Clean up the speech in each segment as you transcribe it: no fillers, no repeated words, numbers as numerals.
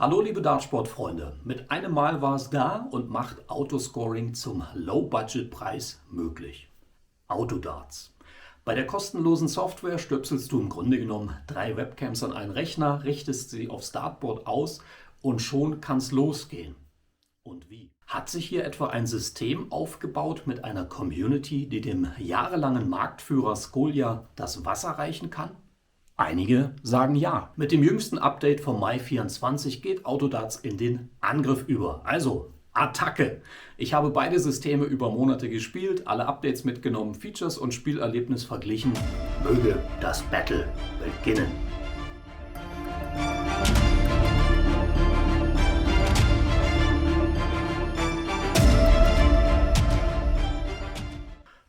Hallo liebe Dartsport-Freunde, mit einem Mal war es da und macht Autoscoring zum Low-Budget-Preis möglich. Autodarts. Bei der kostenlosen Software stöpselst du im Grunde genommen 3 Webcams an einen Rechner, richtest sie aufs Dartboard aus und schon kann's losgehen. Und wie? Hat sich hier etwa ein System aufgebaut mit einer Community, die dem jahrelangen Marktführer Scolia das Wasser reichen kann? Einige sagen ja. Mit dem jüngsten Update vom Mai 24 geht Autodarts in den Angriff über. Also Attacke! Ich habe beide Systeme über Monate gespielt, alle Updates mitgenommen, Features und Spielerlebnis verglichen. Möge das Battle beginnen!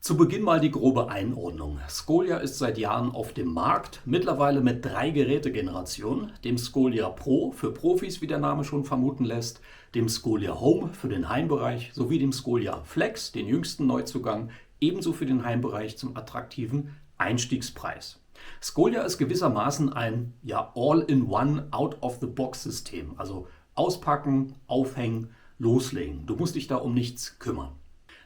Zu Beginn mal die grobe Einordnung. Scolia ist seit Jahren auf dem Markt, mittlerweile mit 3 Gerätegenerationen, dem Scolia Pro für Profis, wie der Name schon vermuten lässt, dem Scolia Home für den Heimbereich sowie dem Scolia Flex, den jüngsten Neuzugang, ebenso für den Heimbereich zum attraktiven Einstiegspreis. Scolia ist gewissermaßen ein All-in-One Out-of-the-Box-System, also auspacken, aufhängen, loslegen. Du musst dich da um nichts kümmern.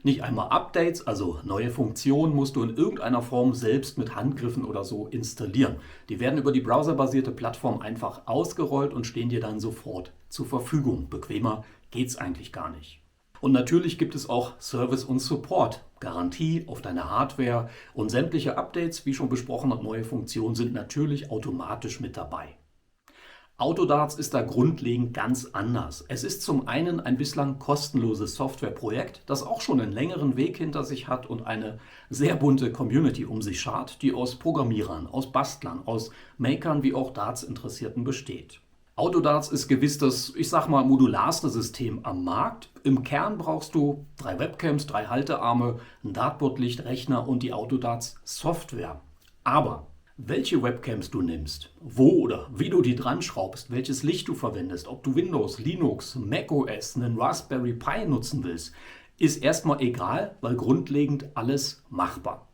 Nicht einmal Updates, also neue Funktionen, musst du in irgendeiner Form selbst mit Handgriffen oder so installieren. Die werden über die browserbasierte Plattform einfach ausgerollt und stehen dir dann sofort zur Verfügung. Bequemer geht's eigentlich gar nicht. Und natürlich gibt es auch Service und Support, Garantie auf deine Hardware und sämtliche Updates, wie schon besprochen, und neue Funktionen sind natürlich automatisch mit dabei. Autodarts ist da grundlegend ganz anders. Es ist zum einen ein bislang kostenloses Softwareprojekt, das auch schon einen längeren Weg hinter sich hat und eine sehr bunte Community um sich schart, die aus Programmierern, aus Bastlern, aus Makern wie auch Darts-Interessierten besteht. Autodarts ist gewiss das, modularste System am Markt. Im Kern brauchst du 3 Webcams, 3 Haltearme, ein Dartboard-Licht, Rechner und die Autodarts Software. Aber welche Webcams du nimmst, wo oder wie du die dran schraubst, welches Licht du verwendest, ob du Windows, Linux, macOS, einen Raspberry Pi nutzen willst, ist erstmal egal, weil grundlegend alles machbar.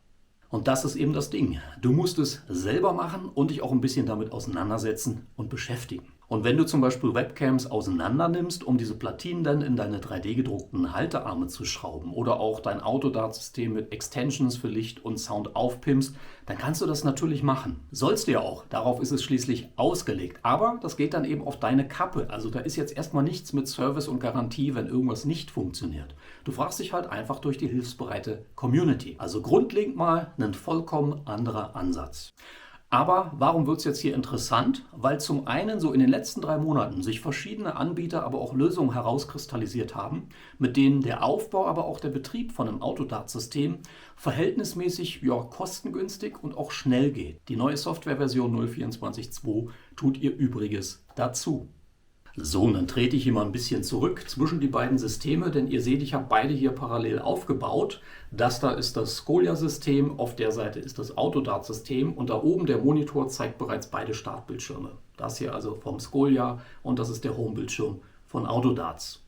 Und das ist eben das Ding. Du musst es selber machen und dich auch ein bisschen damit auseinandersetzen und beschäftigen. Und wenn du zum Beispiel Webcams auseinander nimmst, um diese Platinen dann in deine 3D-gedruckten Haltearme zu schrauben oder auch dein Autodart-System mit Extensions für Licht und Sound aufpimpst, dann kannst du das natürlich machen. Sollst du ja auch, darauf ist es schließlich ausgelegt. Aber das geht dann eben auf deine Kappe. Also da ist jetzt erstmal nichts mit Service und Garantie, wenn irgendwas nicht funktioniert. Du fragst dich halt einfach durch die hilfsbereite Community. Also grundlegend mal ein vollkommen anderer Ansatz. Aber warum wird es jetzt hier interessant? Weil zum einen so in den letzten 3 Monaten sich verschiedene Anbieter, aber auch Lösungen herauskristallisiert haben, mit denen der Aufbau, aber auch der Betrieb von einem Autodart-System verhältnismäßig kostengünstig und auch schnell geht. Die neue Softwareversion 0.24.2 tut ihr Übriges dazu. So, und dann trete ich hier mal ein bisschen zurück zwischen die beiden Systeme, denn ihr seht, ich habe beide hier parallel aufgebaut. Das da ist das Scolia-System, auf der Seite ist das Autodart-System und da oben der Monitor zeigt bereits beide Startbildschirme. Das hier also vom Scolia und das ist der Home-Bildschirm von Autodarts.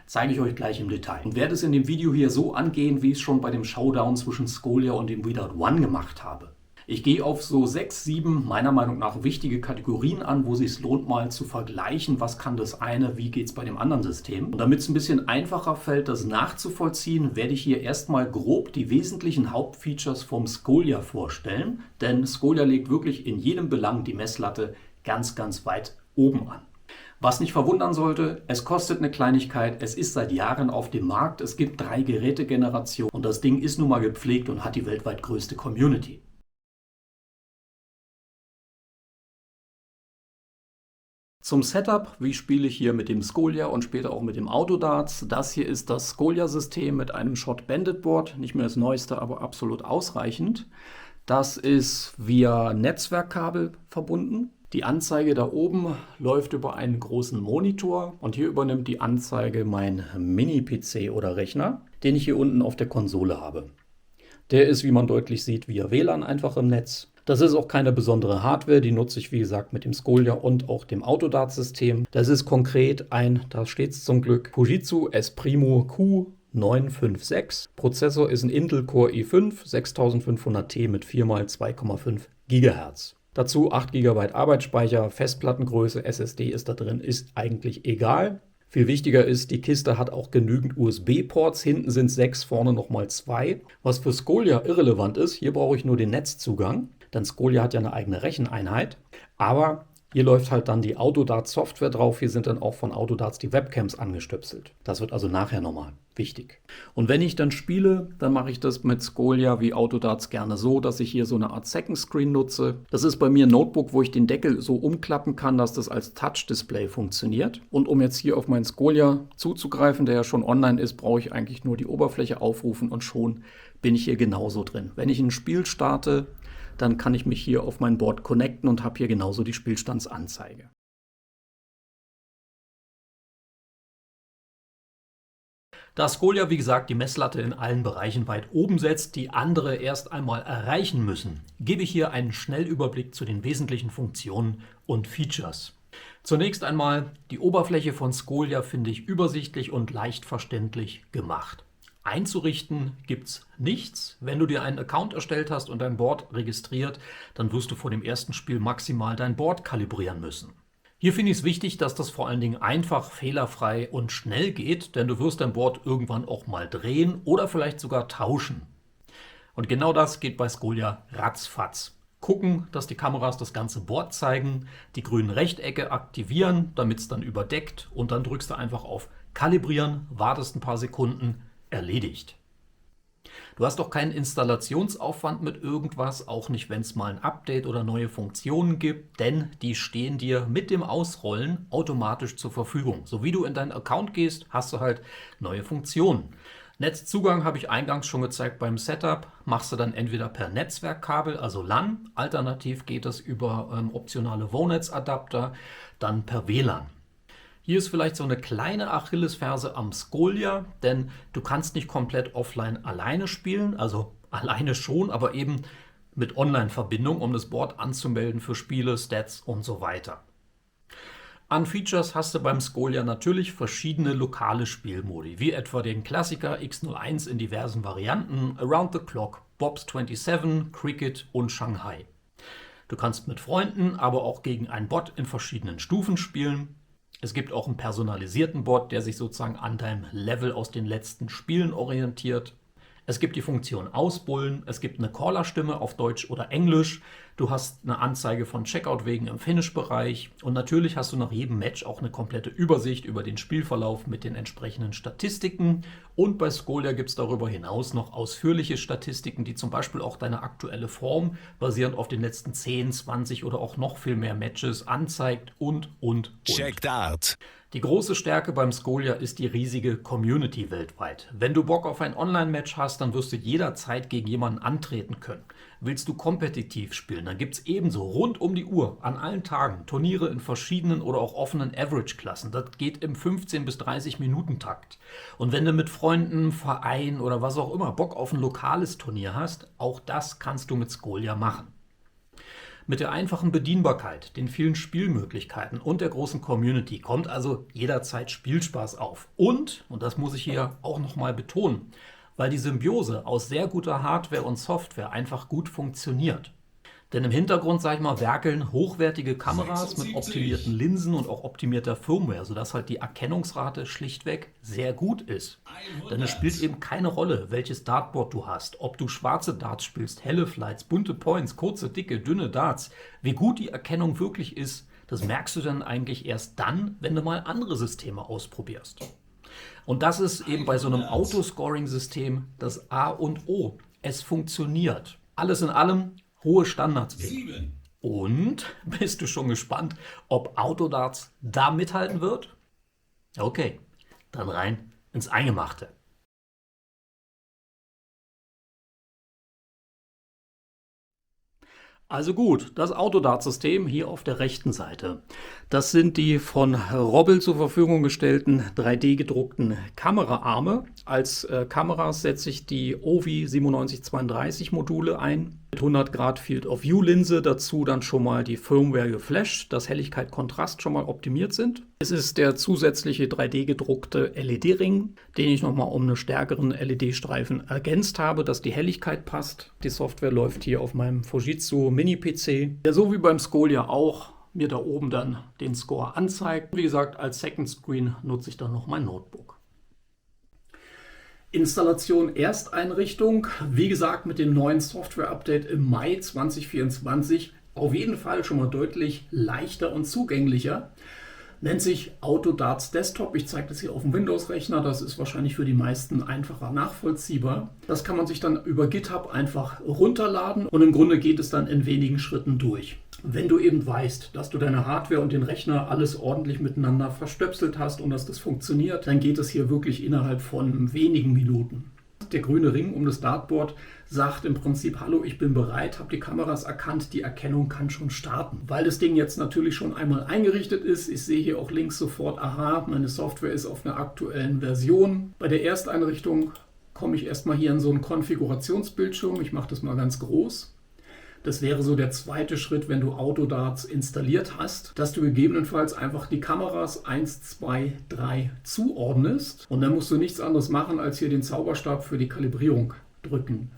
Zeige ich euch gleich im Detail. Und werde es in dem Video hier so angehen, wie ich es schon bei dem Showdown zwischen Scolia und dem Without One gemacht habe. Ich gehe auf so 6, 7 meiner Meinung nach wichtige Kategorien an, wo es sich lohnt, mal zu vergleichen, was kann das eine, wie geht es bei dem anderen System. Und damit es ein bisschen einfacher fällt, das nachzuvollziehen, werde ich hier erstmal grob die wesentlichen Hauptfeatures vom Scolia vorstellen, denn Scolia legt wirklich in jedem Belang die Messlatte ganz, ganz weit oben an. Was nicht verwundern sollte, es kostet eine Kleinigkeit, es ist seit Jahren auf dem Markt, es gibt 3 Gerätegenerationen und das Ding ist nun mal gepflegt und hat die weltweit größte Community. Zum Setup, wie spiele ich hier mit dem Scolia und später auch mit dem Autodarts. Das hier ist das Scolia-System mit einem Shot Bandit Board, nicht mehr das neueste, aber absolut ausreichend. Das ist via Netzwerkkabel verbunden. Die Anzeige da oben läuft über einen großen Monitor und hier übernimmt die Anzeige mein Mini-PC oder Rechner, den ich hier unten auf der Konsole habe. Der ist, wie man deutlich sieht, via WLAN einfach im Netz. Das ist auch keine besondere Hardware, die nutze ich wie gesagt mit dem Scolia und auch dem Autodart-System. Das ist konkret ein, da steht es zum Glück, Fujitsu Esprimo Q956. Prozessor ist ein Intel Core i5 6500T mit 4 x 2,5 GHz. Dazu 8 GB Arbeitsspeicher, Festplattengröße, SSD ist da drin, ist eigentlich egal. Viel wichtiger ist, die Kiste hat auch genügend USB-Ports. Hinten sind 6, vorne nochmal 2. Was für Scolia irrelevant ist, hier brauche ich nur den Netzzugang, denn Scolia hat ja eine eigene Recheneinheit. Aber hier läuft halt dann die Autodarts-Software drauf. Hier sind dann auch von Autodarts die Webcams angestöpselt. Das wird also nachher nochmal wichtig. Und wenn ich dann spiele, dann mache ich das mit Scolia wie Autodarts gerne so, dass ich hier so eine Art Second Screen nutze. Das ist bei mir ein Notebook, wo ich den Deckel so umklappen kann, dass das als Touch-Display funktioniert. Und um jetzt hier auf meinen Scolia zuzugreifen, der ja schon online ist, brauche ich eigentlich nur die Oberfläche aufrufen und schon bin ich hier genauso drin. Wenn ich ein Spiel starte, dann kann ich mich hier auf mein Board connecten und habe hier genauso die Spielstandsanzeige. Da Scolia, wie gesagt, die Messlatte in allen Bereichen weit oben setzt, die andere erst einmal erreichen müssen, gebe ich hier einen Schnellüberblick zu den wesentlichen Funktionen und Features. Zunächst einmal, die Oberfläche von Scolia finde ich übersichtlich und leicht verständlich gemacht. Einzurichten gibt's nichts. Wenn du dir einen Account erstellt hast und dein Board registriert, dann wirst du vor dem ersten Spiel maximal dein Board kalibrieren müssen. Hier finde ich es wichtig, dass das vor allen Dingen einfach, fehlerfrei und schnell geht, denn du wirst dein Board irgendwann auch mal drehen oder vielleicht sogar tauschen. Und genau das geht bei Scolia ratzfatz. Gucken, dass die Kameras das ganze Board zeigen, die grünen Rechtecke aktivieren, damit es dann überdeckt und dann drückst du einfach auf Kalibrieren, wartest ein paar Sekunden, erledigt. Du hast doch keinen Installationsaufwand mit irgendwas, auch nicht, wenn es mal ein Update oder neue Funktionen gibt, denn die stehen dir mit dem Ausrollen automatisch zur Verfügung. So wie du in deinen Account gehst, hast du halt neue Funktionen. Netzzugang habe ich eingangs schon gezeigt beim Setup, machst du dann entweder per Netzwerkkabel, also LAN, alternativ geht das über optionale WONETZ-Adapter, dann per WLAN. Hier ist vielleicht so eine kleine Achillesferse am Scolia, denn du kannst nicht komplett offline alleine spielen, also alleine schon, aber eben mit Online-Verbindung, um das Board anzumelden für Spiele, Stats und so weiter. An Features hast du beim Scolia natürlich verschiedene lokale Spielmodi, wie etwa den Klassiker X01 in diversen Varianten, Around the Clock, Bob's 27, Cricket und Shanghai. Du kannst mit Freunden, aber auch gegen einen Bot in verschiedenen Stufen spielen. Es gibt auch einen personalisierten Bot, der sich sozusagen an deinem Level aus den letzten Spielen orientiert. Es gibt die Funktion Ausbullen, es gibt eine Callerstimme auf Deutsch oder Englisch, du hast eine Anzeige von Checkout-Wegen im Finish-Bereich und natürlich hast du nach jedem Match auch eine komplette Übersicht über den Spielverlauf mit den entsprechenden Statistiken und bei Scolia gibt es darüber hinaus noch ausführliche Statistiken, die zum Beispiel auch deine aktuelle Form basierend auf den letzten 10, 20 oder auch noch viel mehr Matches anzeigt und. Check Dart. Die große Stärke beim Scolia ist die riesige Community weltweit. Wenn du Bock auf ein Online-Match hast, dann wirst du jederzeit gegen jemanden antreten können. Willst du kompetitiv spielen, dann gibt es ebenso rund um die Uhr, an allen Tagen, Turniere in verschiedenen oder auch offenen Average-Klassen. Das geht im 15- bis 30-Minuten-Takt. Und wenn du mit Freunden, Verein oder was auch immer Bock auf ein lokales Turnier hast, auch das kannst du mit Scolia machen. Mit der einfachen Bedienbarkeit, den vielen Spielmöglichkeiten und der großen Community kommt also jederzeit Spielspaß auf. Und das muss ich hier auch nochmal betonen, weil die Symbiose aus sehr guter Hardware und Software einfach gut funktioniert. Denn im Hintergrund, sag ich mal, werkeln hochwertige Kameras mit optimierten Linsen und auch optimierter Firmware, sodass halt die Erkennungsrate schlichtweg sehr gut ist. Denn es spielt eben keine Rolle, welches Dartboard du hast, ob du schwarze Darts spielst, helle Flights, bunte Points, kurze, dicke, dünne Darts. Wie gut die Erkennung wirklich ist, das merkst du dann eigentlich erst dann, wenn du mal andere Systeme ausprobierst. Und das ist eben bei so einem Autoscoring-System das A und O. Es funktioniert. Alles in allem hohe Standards. 7. Und bist du schon gespannt, ob Autodarts da mithalten wird? Okay, dann rein ins Eingemachte. Also gut, das Autodart-System hier auf der rechten Seite. Das sind die von Robbel zur Verfügung gestellten 3D-gedruckten Kameraarme. Als Kameras setze ich die OVI 9732 Module ein. Mit 100 Grad Field of View Linse, dazu dann schon mal die Firmware geflasht, dass Helligkeit, Kontrast schon mal optimiert sind. Es ist der zusätzliche 3D gedruckte LED-Ring, den ich nochmal um einen stärkeren LED-Streifen ergänzt habe, dass die Helligkeit passt. Die Software läuft hier auf meinem Fujitsu Mini-PC, der so wie beim Skolia auch mir da oben dann den Score anzeigt. Wie gesagt, als Second Screen nutze ich dann noch mein Notebook. Installation Ersteinrichtung, wie gesagt mit dem neuen Software-Update im Mai 2024 auf jeden Fall schon mal deutlich leichter und zugänglicher. Nennt sich Autodarts Desktop. Ich zeige das hier auf dem Windows-Rechner. Das ist wahrscheinlich für die meisten einfacher nachvollziehbar. Das kann man sich dann über GitHub einfach runterladen und im Grunde geht es dann in wenigen Schritten durch. Wenn du eben weißt, dass du deine Hardware und den Rechner alles ordentlich miteinander verstöpselt hast und dass das funktioniert, dann geht es hier wirklich innerhalb von wenigen Minuten. Der grüne Ring um das Dartboard sagt im Prinzip, hallo, ich bin bereit, habe die Kameras erkannt, die Erkennung kann schon starten. Weil das Ding jetzt natürlich schon einmal eingerichtet ist, ich sehe hier auch links sofort, aha, meine Software ist auf einer aktuellen Version. Bei der Ersteinrichtung komme ich erstmal hier in so einen Konfigurationsbildschirm, ich mache das mal ganz groß. Das wäre so der zweite Schritt, wenn du Autodarts installiert hast, dass du gegebenenfalls einfach die Kameras 1, 2, 3 zuordnest. Und dann musst du nichts anderes machen, als hier den Zauberstab für die Kalibrierung drücken.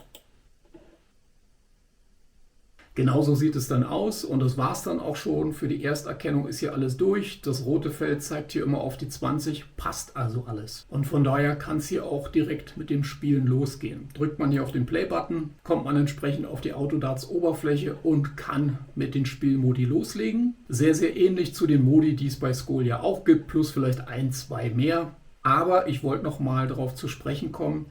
Genauso sieht es dann aus und das war es dann auch schon. Für die Ersterkennung ist hier alles durch. Das rote Feld zeigt hier immer auf die 20, passt also alles. Und von daher kann es hier auch direkt mit dem Spielen losgehen. Drückt man hier auf den Play-Button, kommt man entsprechend auf die Autodarts-Oberfläche und kann mit den Spielmodi loslegen. Sehr, sehr ähnlich zu den Modi, die es bei Skolia auch gibt, plus vielleicht ein, zwei mehr. Aber ich wollte noch mal darauf zu sprechen kommen,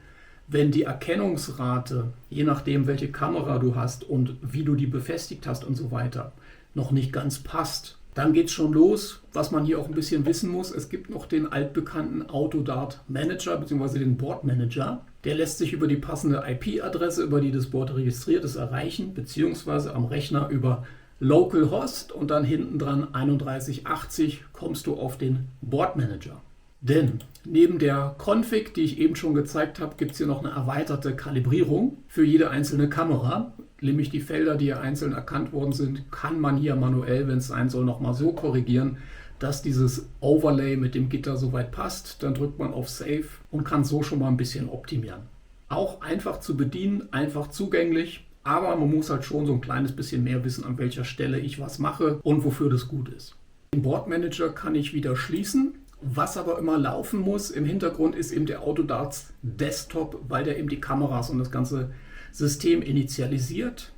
wenn die Erkennungsrate, je nachdem welche Kamera du hast und wie du die befestigt hast und so weiter, noch nicht ganz passt, dann geht es schon los. Was man hier auch ein bisschen wissen muss, es gibt noch den altbekannten Autodart Manager bzw. den Board Manager. Der lässt sich über die passende IP-Adresse, über die das Board registriert ist, erreichen, beziehungsweise am Rechner über Localhost und dann hinten dran 3180 kommst du auf den Board Manager. Denn neben der Config, die ich eben schon gezeigt habe, gibt es hier noch eine erweiterte Kalibrierung für jede einzelne Kamera. Nämlich die Felder, die hier einzeln erkannt worden sind, kann man hier manuell, wenn es sein soll, nochmal so korrigieren, dass dieses Overlay mit dem Gitter soweit passt. Dann drückt man auf Save und kann so schon mal ein bisschen optimieren. Auch einfach zu bedienen, einfach zugänglich, aber man muss halt schon so ein kleines bisschen mehr wissen, an welcher Stelle ich was mache und wofür das gut ist. Den Board Manager kann ich wieder schließen. Was aber immer laufen muss im Hintergrund ist eben der Autodarts Desktop, weil der eben die Kameras und das ganze System initialisiert.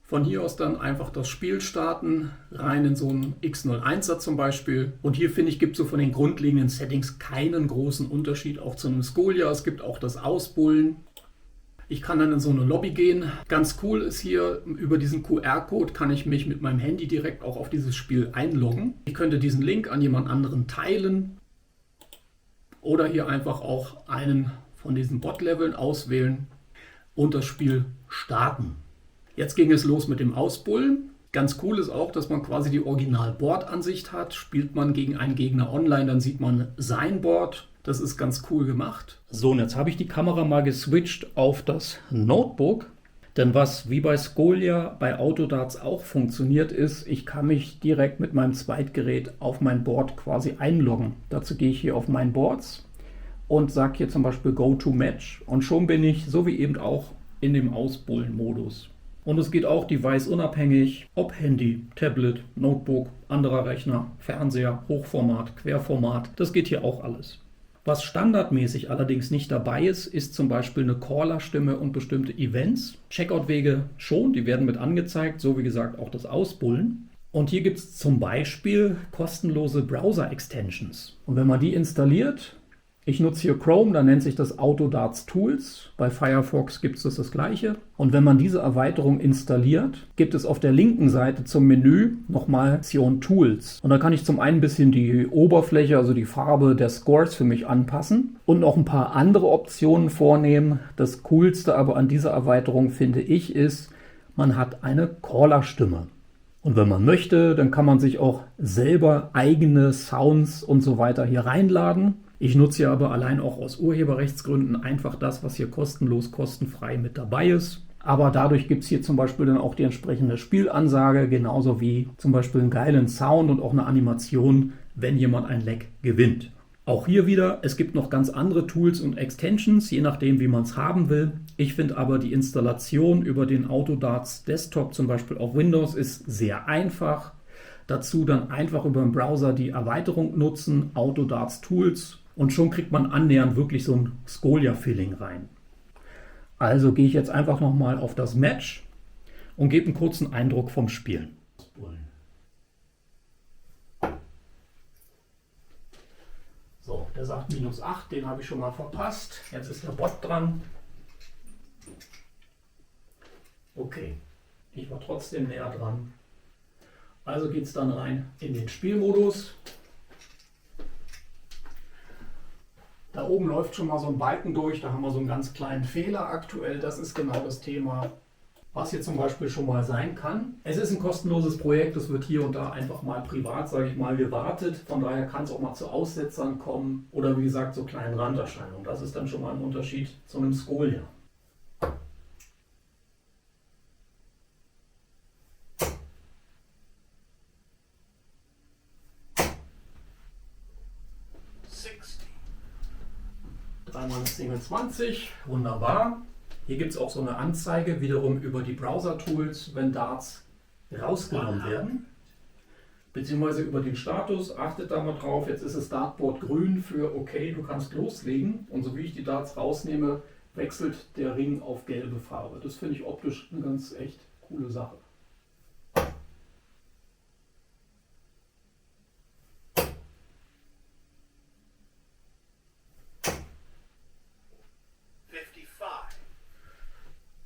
Von hier aus dann einfach das Spiel starten, rein in so einen X01er zum Beispiel. Und hier finde ich, gibt es so von den grundlegenden Settings keinen großen Unterschied, auch zu einem Skolia. Es gibt auch das Ausbullen. Ich kann dann in so eine Lobby gehen. Ganz cool ist hier, über diesen QR-Code kann ich mich mit meinem Handy direkt auch auf dieses Spiel einloggen. Ich könnte diesen Link an jemand anderen teilen oder hier einfach auch einen von diesen Bot-Leveln auswählen und das Spiel starten. Jetzt ging es los mit dem Ausbullen. Ganz cool ist auch, dass man quasi die Original-Board-Ansicht hat. Spielt man gegen einen Gegner online, dann sieht man sein Board. Das ist ganz cool gemacht. So, und jetzt habe ich die Kamera mal geswitcht auf das Notebook. Denn was wie bei Skolia, bei Autodarts auch funktioniert ist, ich kann mich direkt mit meinem Zweitgerät auf mein Board quasi einloggen. Dazu gehe ich hier auf mein Boards und sage hier zum Beispiel Go to Match. Und schon bin ich, so wie eben auch, in dem Ausbullen-Modus. Und es geht auch device-unabhängig, ob Handy, Tablet, Notebook, anderer Rechner, Fernseher, Hochformat, Querformat. Das geht hier auch alles. Was standardmäßig allerdings nicht dabei ist, ist zum Beispiel eine Caller-Stimme und bestimmte Events. Checkout-Wege schon, die werden mit angezeigt, so wie gesagt auch das Ausbullen. Und hier gibt es zum Beispiel kostenlose Browser-Extensions. Und wenn man die installiert, ich nutze hier Chrome, da nennt sich das Autodarts Tools. Bei Firefox gibt es das Gleiche. Und wenn man diese Erweiterung installiert, gibt es auf der linken Seite zum Menü nochmal Option Tools. Und da kann ich zum einen ein bisschen die Oberfläche, also die Farbe der Scores für mich anpassen und noch ein paar andere Optionen vornehmen. Das Coolste aber an dieser Erweiterung, finde ich, ist, man hat eine Caller-Stimme. Und wenn man möchte, dann kann man sich auch selber eigene Sounds und so weiter hier reinladen. Ich nutze hier aber allein auch aus Urheberrechtsgründen einfach das, was hier kostenlos, kostenfrei mit dabei ist. Aber dadurch gibt es hier zum Beispiel dann auch die entsprechende Spielansage, genauso wie zum Beispiel einen geilen Sound und auch eine Animation, wenn jemand ein Leck gewinnt. Auch hier wieder, es gibt noch ganz andere Tools und Extensions, je nachdem, wie man es haben will. Ich finde aber die Installation über den Autodarts Desktop, zum Beispiel auf Windows, ist sehr einfach. Dazu dann einfach über den Browser die Erweiterung nutzen, Autodarts Tools, und schon kriegt man annähernd wirklich so ein Scolia-Feeling rein. Also gehe ich jetzt einfach nochmal auf das Match und gebe einen kurzen Eindruck vom Spielen. So, der sagt -8, den habe ich schon mal verpasst. Jetzt ist der Bot dran. Okay, ich war trotzdem näher dran. Also geht es dann rein in den Spielmodus. Da oben läuft schon mal so ein Balken durch, da haben wir so einen ganz kleinen Fehler aktuell. Das ist genau das Thema, was hier zum Beispiel schon mal sein kann. Es ist ein kostenloses Projekt, es wird hier und da einfach mal privat, sage ich mal, gewartet. Von daher kann es auch mal zu Aussetzern kommen oder wie gesagt so kleinen Randerscheinungen. Das ist dann schon mal ein Unterschied zu einem Scolia. Dreimal eine Single 20, wunderbar. Hier gibt es auch so eine Anzeige, wiederum über die Browser-Tools, wenn Darts rausgenommen werden. Beziehungsweise über den Status, achtet da mal drauf, jetzt ist das Dartboard grün für okay, du kannst loslegen. Und so wie ich die Darts rausnehme, wechselt der Ring auf gelbe Farbe. Das finde ich optisch eine ganz echt coole Sache.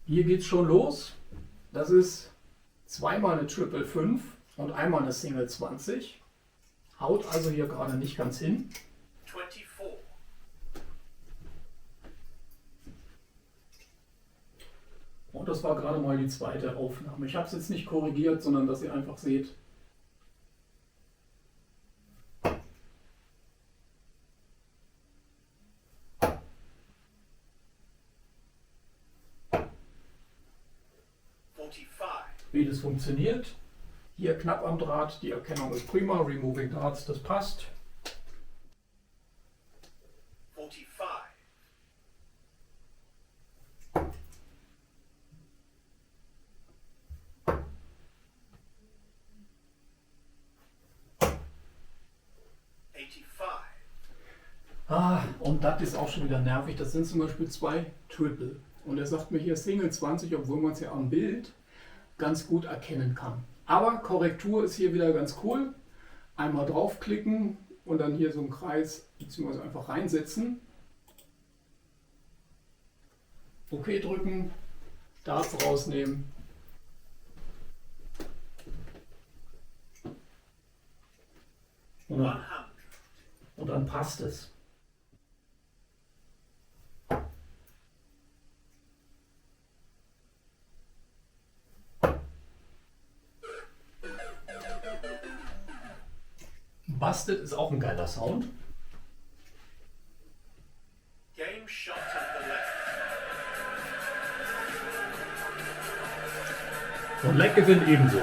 Hier geht es schon los. Das ist zweimal eine Triple 5 und einmal eine Single 20. Haut also hier gerade nicht ganz hin. 24. Und das war gerade mal die zweite Aufnahme. Ich habe es jetzt nicht korrigiert, sondern dass ihr einfach seht, wie das funktioniert. Hier knapp am Draht, die Erkennung ist prima, Removing Darts, das passt. 45. Und das ist auch schon wieder nervig. Das sind zum Beispiel zwei Triple. Und er sagt mir hier Single 20, obwohl man es ja am Bild ganz gut erkennen kann. Aber Korrektur ist hier wieder ganz cool. Einmal draufklicken und dann hier so einen Kreis bzw. einfach reinsetzen. OK drücken, Darts rausnehmen. Und dann passt es. Busted ist auch ein geiler Sound. Game shot at the left. Und Leck gewinnt ebenso.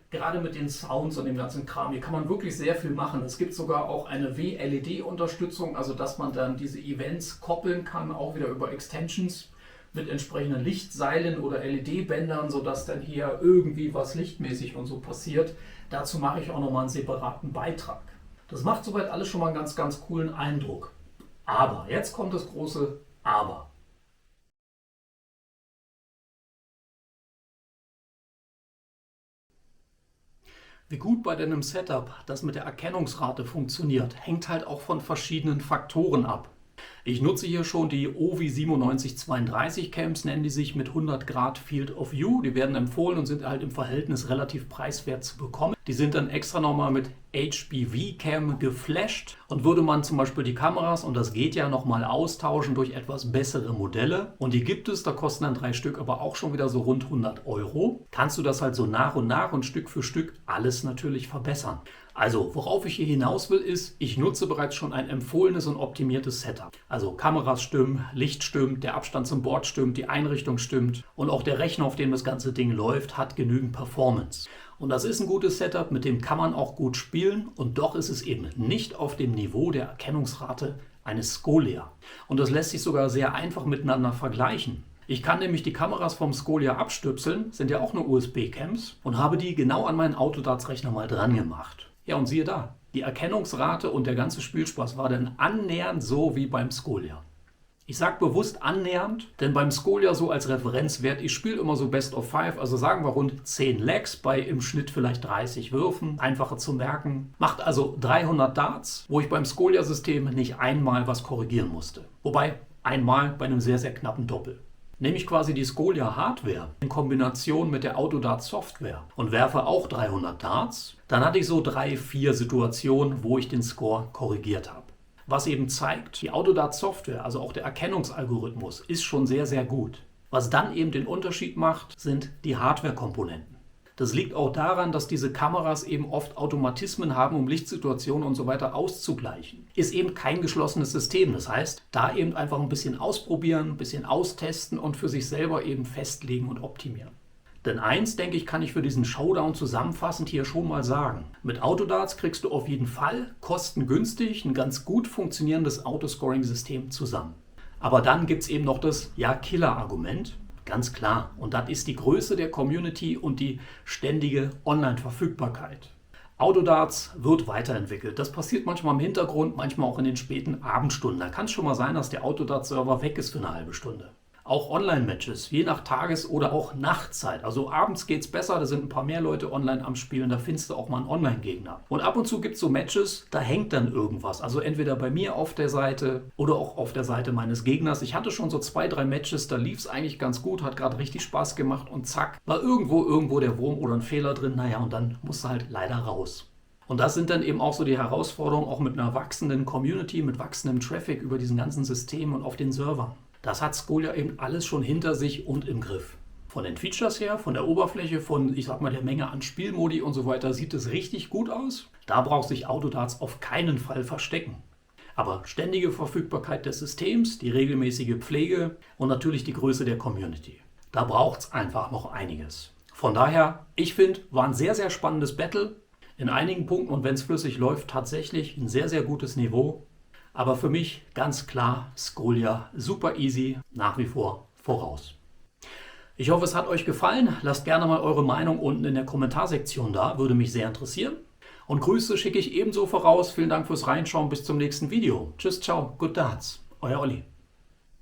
Gerade mit den Sounds und dem ganzen Kram, hier kann man wirklich sehr viel machen. Es gibt sogar auch eine WLED-Unterstützung, also dass man dann diese Events koppeln kann, auch wieder über Extensions mit entsprechenden Lichtseilen oder LED-Bändern, sodass dann hier irgendwie was lichtmäßig und so passiert. Dazu mache ich auch nochmal einen separaten Beitrag. Das macht soweit alles schon mal einen ganz, ganz coolen Eindruck. Aber, jetzt kommt das große Aber. Wie gut bei deinem Setup das mit der Erkennungsrate funktioniert, hängt halt auch von verschiedenen Faktoren ab. Ich nutze hier schon die OVI 9732 Cams, nennen die sich, mit 100 Grad Field of View. Die werden empfohlen und sind halt im Verhältnis relativ preiswert zu bekommen. Die sind dann extra nochmal mit HPV Cam geflasht. Und würde man zum Beispiel die Kameras, und das geht ja, nochmal austauschen durch etwas bessere Modelle, und die gibt es, da kosten dann 3 Stück aber auch schon wieder so rund 100 Euro, kannst du das halt so nach und Stück für Stück alles natürlich verbessern. Also, worauf ich hier hinaus will, ist, ich nutze bereits schon ein empfohlenes und optimiertes Setup. Also Kameras stimmen, Licht stimmt, der Abstand zum Board stimmt, die Einrichtung stimmt und auch der Rechner, auf dem das ganze Ding läuft, hat genügend Performance. Und das ist ein gutes Setup, mit dem kann man auch gut spielen und doch ist es eben nicht auf dem Niveau der Erkennungsrate eines Scolia. Und das lässt sich sogar sehr einfach miteinander vergleichen. Ich kann nämlich die Kameras vom Scolia abstöpseln, sind ja auch nur USB-Cams, und habe die genau an meinen Autodarts-Rechner mal dran gemacht. Ja, und siehe da, die Erkennungsrate und der ganze Spielspaß war dann annähernd so wie beim Scolia. Ich sage bewusst annähernd, denn beim Scolia so als Referenzwert, ich spiele immer so Best of 5, also sagen wir rund 10 Legs bei im Schnitt vielleicht 30 Würfen, einfacher zu merken. Macht also 300 Darts, wo ich beim Scolia-System nicht einmal was korrigieren musste. Wobei einmal bei einem sehr, sehr knappen Doppel. Nehme ich quasi die Scolia Hardware in Kombination mit der Autodart Software und werfe auch 300 Darts, dann hatte ich so 3-4 Situationen, wo ich den Score korrigiert habe. Was eben zeigt, die Autodart Software, also auch der Erkennungsalgorithmus, ist schon sehr, sehr gut. Was dann eben den Unterschied macht, sind die Hardware-Komponenten. Das liegt auch daran, dass diese Kameras eben oft Automatismen haben, um Lichtsituationen und so weiter auszugleichen. Ist eben kein geschlossenes System. Das heißt, da eben einfach ein bisschen ausprobieren, ein bisschen austesten und für sich selber eben festlegen und optimieren. Denn eins, denke ich, kann ich für diesen Showdown zusammenfassend hier schon mal sagen. Mit Autodarts kriegst du auf jeden Fall kostengünstig ein ganz gut funktionierendes Autoscoring-System zusammen. Aber dann gibt es eben noch das Killer-Argument. Ganz klar. Und das ist die Größe der Community und die ständige Online-Verfügbarkeit. Autodarts wird weiterentwickelt. Das passiert manchmal im Hintergrund, manchmal auch in den späten Abendstunden. Da kann es schon mal sein, dass der Autodart-Server weg ist für eine halbe Stunde. Auch Online-Matches, je nach Tages- oder auch Nachtzeit. Also abends geht es besser, da sind ein paar mehr Leute online am Spielen, da findest du auch mal einen Online-Gegner. Und ab und zu gibt es so Matches, da hängt dann irgendwas. Also entweder bei mir auf der Seite oder auch auf der Seite meines Gegners. Ich hatte schon so 2-3 Matches, da lief es eigentlich ganz gut, hat gerade richtig Spaß gemacht und zack, war irgendwo der Wurm oder ein Fehler drin. Naja, und dann musst du halt leider raus. Und das sind dann eben auch so die Herausforderungen, auch mit einer wachsenden Community, mit wachsendem Traffic über diesen ganzen Systemen und auf den Servern. Das hat Scolia eben alles schon hinter sich und im Griff. Von den Features her, von der Oberfläche, von, ich sag mal, der Menge an Spielmodi und so weiter sieht es richtig gut aus. Da braucht sich Autodarts auf keinen Fall verstecken. Aber ständige Verfügbarkeit des Systems, die regelmäßige Pflege und natürlich die Größe der Community. Da braucht es einfach noch einiges. Von daher, ich finde, war ein sehr, sehr spannendes Battle. In einigen Punkten und wenn es flüssig läuft, tatsächlich ein sehr, sehr gutes Niveau. Aber für mich ganz klar Scolia super easy, nach wie vor voraus. Ich hoffe, es hat euch gefallen. Lasst gerne mal eure Meinung unten in der Kommentarsektion da, würde mich sehr interessieren. Und Grüße schicke ich ebenso voraus. Vielen Dank fürs Reinschauen, bis zum nächsten Video. Tschüss, ciao, good darts. Euer Olli.